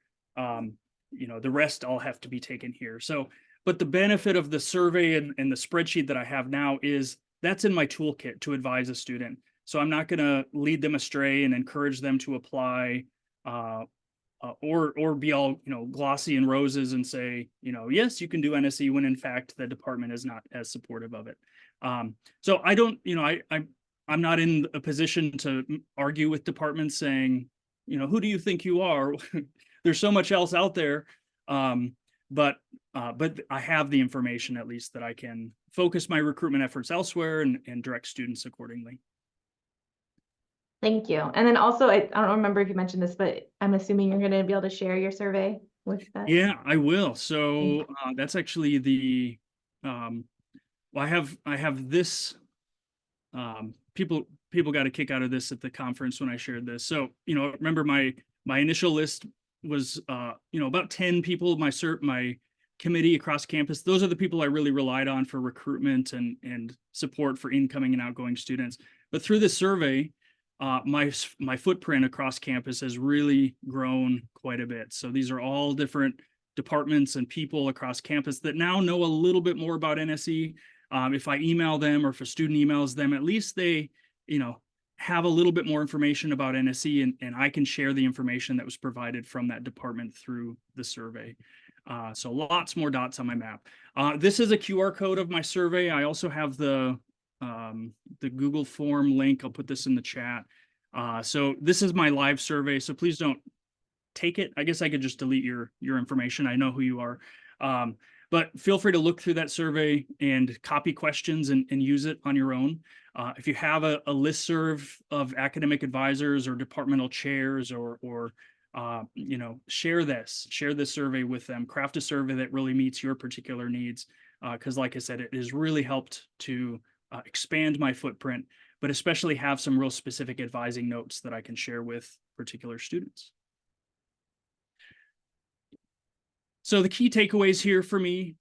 You know, the rest all have to be taken here. So, but the benefit of the survey and the spreadsheet that I have now is that's in my toolkit to advise a student. So I'm not going to lead them astray and encourage them to apply, or be all, you know, glossy and roses and say, you know, yes, you can do NSE, when in fact the department is not as supportive of it. So I don't, you know, I'm not in a position to argue with departments saying, you know, who do you think you are? There's so much else out there. But I have the information, at least, that I can focus my recruitment efforts elsewhere and direct students accordingly. Thank you. And then also, I don't remember if you mentioned this, but I'm assuming you're going to be able to share your survey with us. Yeah, I will. So that's actually the, well, I have this, people got a kick out of this at the conference when I shared this. So, you know, remember my initial list was, you know, about 10 people, my committee across campus. Those are the people I really relied on for recruitment and support for incoming and outgoing students. But through this survey, my footprint across campus has really grown quite a bit. So these are all different departments and people across campus that now know a little bit more about NSE. If I email them, or if a student emails them, at least they, you know, have a little bit more information about NSE, and I can share the information that was provided from that department through the survey. So lots more dots on my map. This is a QR code of my survey. I also have the Google form link. I'll put this in the chat. So this is my live survey, so please don't take it. I guess I could just delete your information. I know who you are. But feel free to look through that survey and copy questions and use it on your own. If you have a listserv of academic advisors or departmental chairs, or you know, share this survey with them. Craft a survey that really meets your particular needs, because like I said, it has really helped to expand my footprint, but especially have some real specific advising notes that I can share with particular students. So the key takeaways here for me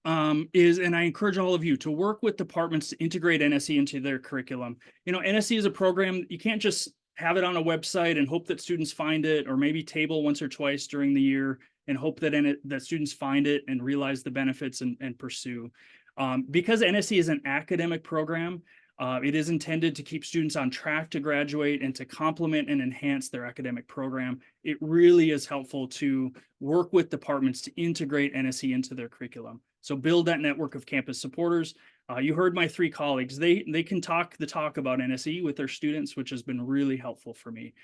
is, and I encourage all of you to work with departments to integrate NSE into their curriculum. You know, NSE is a program, you can't just have it on a website and hope that students find it, or maybe table once or twice during the year and hope that that students find it and realize the benefits and pursue. Because NSE is an academic program, it is intended to keep students on track to graduate and to complement and enhance their academic program. It really is helpful to work with departments to integrate NSE into their curriculum. So build that network of campus supporters. You heard my 3 colleagues. They can talk the talk about NSE with their students, which has been really helpful for me.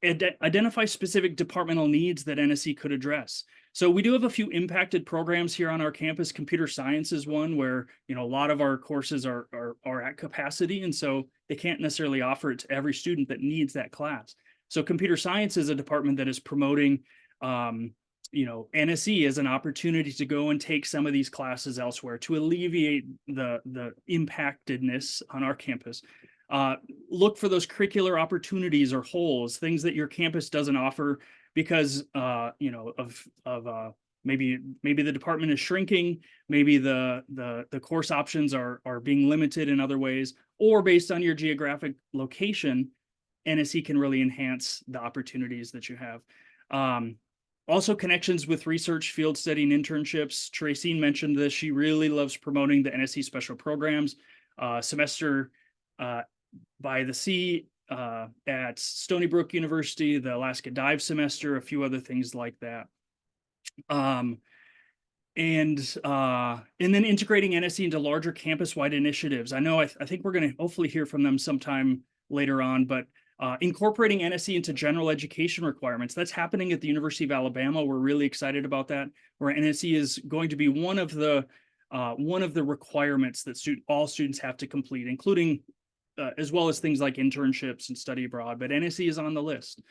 Identify specific departmental needs that NSE could address. So we do have a few impacted programs here on our campus. Computer science is one where, you know, a lot of our courses are at capacity, and so they can't necessarily offer it to every student that needs that class. So computer science is a department that is promoting, you know, NSE as an opportunity to go and take some of these classes elsewhere to alleviate the impactedness on our campus. Look for those curricular opportunities or holes, things that your campus doesn't offer because, you know, of maybe the department is shrinking, maybe the course options are being limited in other ways, or based on your geographic location, NSE can really enhance the opportunities that you have. Also connections with research, field study, and internships. Tracy mentioned this. She really loves promoting the NSE special programs. Semester by the Sea at Stony Brook University, the Alaska Dive semester, a few other things like that. And then integrating NSE into larger campus-wide initiatives. I know I think we're going to hopefully hear from them sometime later on, but incorporating NSE into general education requirements. That's happening at the University of Alabama. We're really excited about that, where NSE is going to be one of the requirements that all students have to complete, including as well as things like internships and study abroad, but NSE is on the list.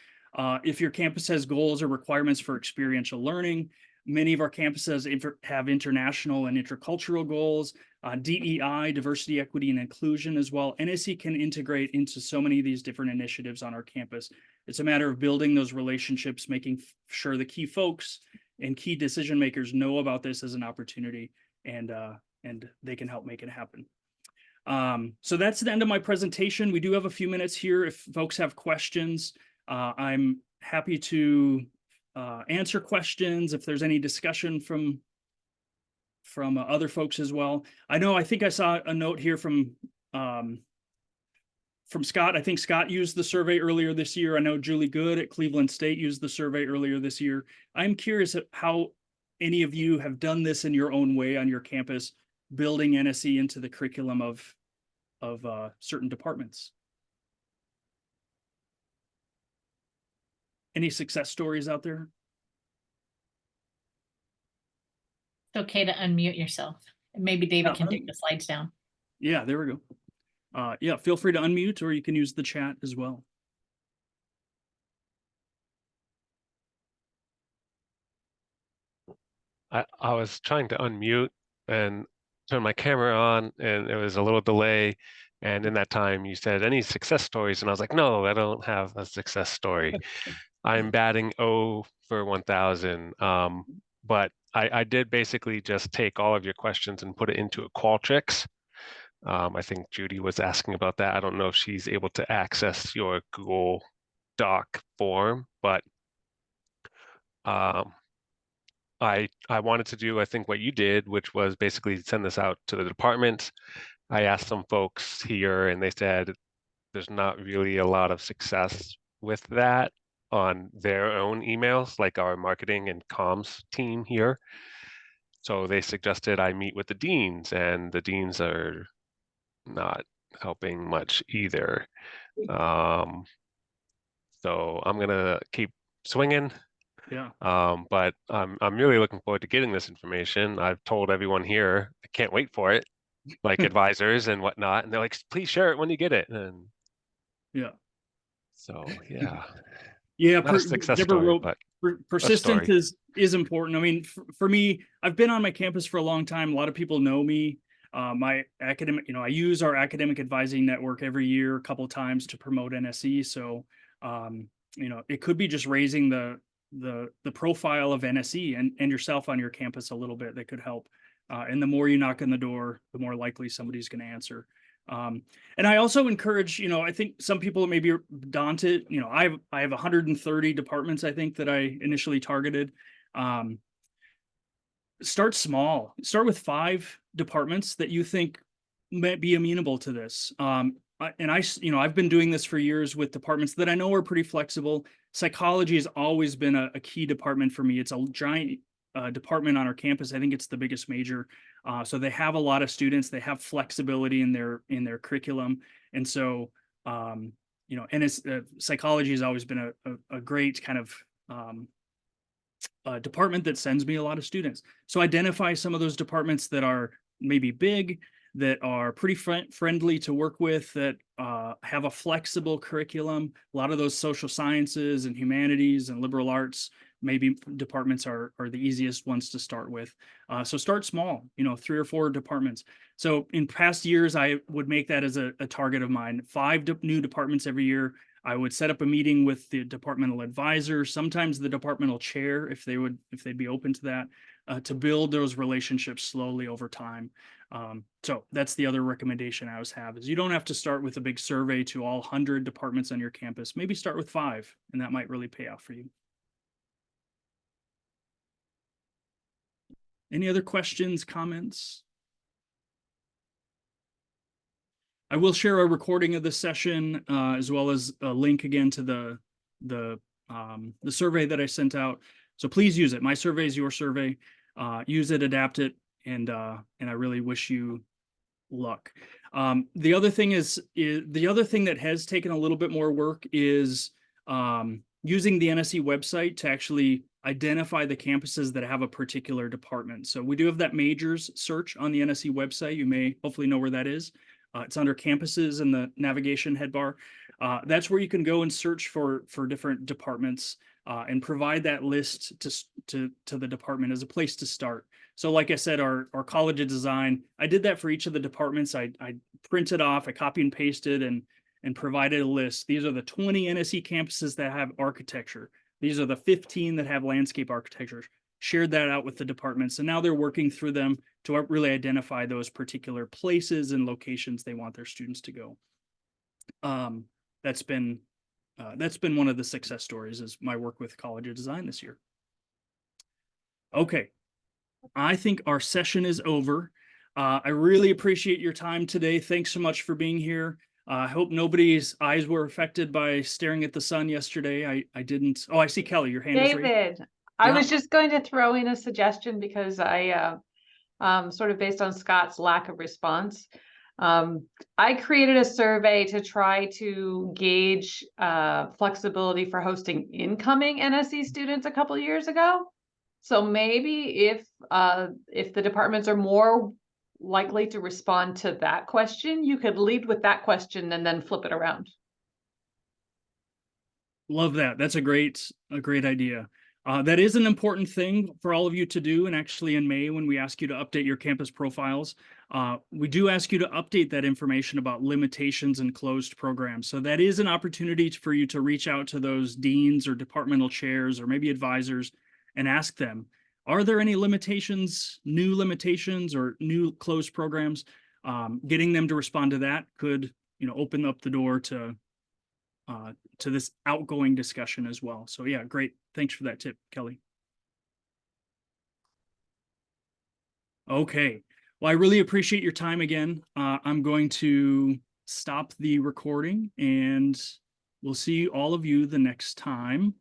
If your campus has goals or requirements for experiential learning, many of our campuses have international and intercultural goals, DEI, diversity, equity, and inclusion as well. NSE can integrate into so many of these different initiatives on our campus. It's a matter of building those relationships, making sure the key folks and key decision makers know about this as an opportunity, and they can help make it happen. So that's the end of my presentation. We do have a few minutes here if folks have questions. I'm happy to answer questions if there's any discussion from other folks as well. I think I saw a note here from Scott. I think Scott used the survey earlier this year. I know Julie Good at Cleveland State used the survey earlier this year. I'm curious how any of you have done this in your own way on your campus, building NSE into the curriculum of certain departments. Any success stories out there? It's okay to unmute yourself. And maybe David can take the slides down. Yeah, there we go. Yeah, feel free to unmute, or you can use the chat as well. I was trying to unmute and turn my camera on, and there was a little delay. And in that time, you said, any success stories? And I was like, no, I don't have a success story. I'm batting 0 for 1,000. But I did basically just take all of your questions and put it into a Qualtrics. I think Judy was asking about that. I don't know if she's able to access your Google Doc form, but I wanted to do, I think, what you did, which was basically send this out to the department. I asked some folks here, and they said there's not really a lot of success with that on their own emails, like our marketing and comms team here. So they suggested I meet with the deans, and the deans are not helping much either. So I'm gonna keep swinging. Yeah. But I'm really looking forward to getting this information. I've told everyone here I can't wait for it, like advisors and whatnot, and they're like, please share it when you get it. And yeah. So yeah. Yeah, not a success Deborah story, wrote, but persistence story. is important. I mean, for me, I've been on my campus for a long time. A lot of people know me. My academic, I use our academic advising network every year, a couple of times to promote NSE. So, it could be just raising the profile of NSE and yourself on your campus a little bit that could help. And the more you knock on the door, the more likely somebody's going to answer. And I also encourage, I think some people may be daunted. I have 130 departments, I think, that I initially targeted. Start small. Start with 5 departments that you think might be amenable to this. And I've been doing this for years with departments that I know are pretty flexible. Psychology has always been a key department for me. It's a giant department on our campus. I think it's the biggest major. So they have a lot of students. They have flexibility in their curriculum, and so and it's psychology has always been a great kind of department that sends me a lot of students. So identify some of those departments that are maybe big, that are pretty friendly to work with, that have a flexible curriculum. A lot of those social sciences and humanities and liberal arts, maybe departments are the easiest ones to start with. So start small, 3 or 4 departments. So in past years, I would make that as a target of mine, 5 new departments every year. I would set up a meeting with the departmental advisor, sometimes the departmental chair, if they'd be open to that, to build those relationships slowly over time. So that's the other recommendation I always have, is you don't have to start with a big survey to all 100 departments on your campus. Maybe start with 5, and that might really pay off for you. Any other questions, comments? I will share a recording of the session, as well as a link again to the survey that I sent out. So please use it. My survey is your survey. Use it, adapt it, and I really wish you luck. The other thing the other thing that has taken a little bit more work is using the NSE website to actually identify the campuses that have a particular department. So we do have that majors search on the NSE website. You may hopefully know where that is. It's under campuses in the navigation headbar. That's where you can go and search for different departments and provide that list to the department as a place to start. So like I said, our College of Design, I did that for each of the departments. I printed off, I copy and pasted and provided a list. These are the 20 NSE campuses that have architecture. These are the 15 that have landscape architecture. Shared that out with the departments, and now they're working through them to really identify those particular places and locations they want their students to go. That's been one of the success stories, is my work with College of Design this year. Okay, I think our session is over. I really appreciate your time today. Thanks so much for being here. I hope nobody's eyes were affected by staring at the sun yesterday. I didn't. Oh, I see Kelly, your hand is raised. David, I Yeah. was just going to throw in a suggestion because I, sort of based on Scott's lack of response, I created a survey to try to gauge flexibility for hosting incoming NSE students a couple of years ago. So maybe if the departments are more likely to respond to that question, you could lead with that question and then flip it around. Love that. That's a great idea. That is an important thing for all of you to do. And actually in May, when we ask you to update your campus profiles, we do ask you to update that information about limitations and closed programs. So that is an opportunity for you to reach out to those deans or departmental chairs or maybe advisors and ask them, are there any limitations, new limitations or new closed programs? Getting them to respond to that could, open up the door to this outgoing discussion as well. So yeah, great. Thanks for that tip, Kelly. Okay. Well, I really appreciate your time again. I'm going to stop the recording and we'll see all of you the next time.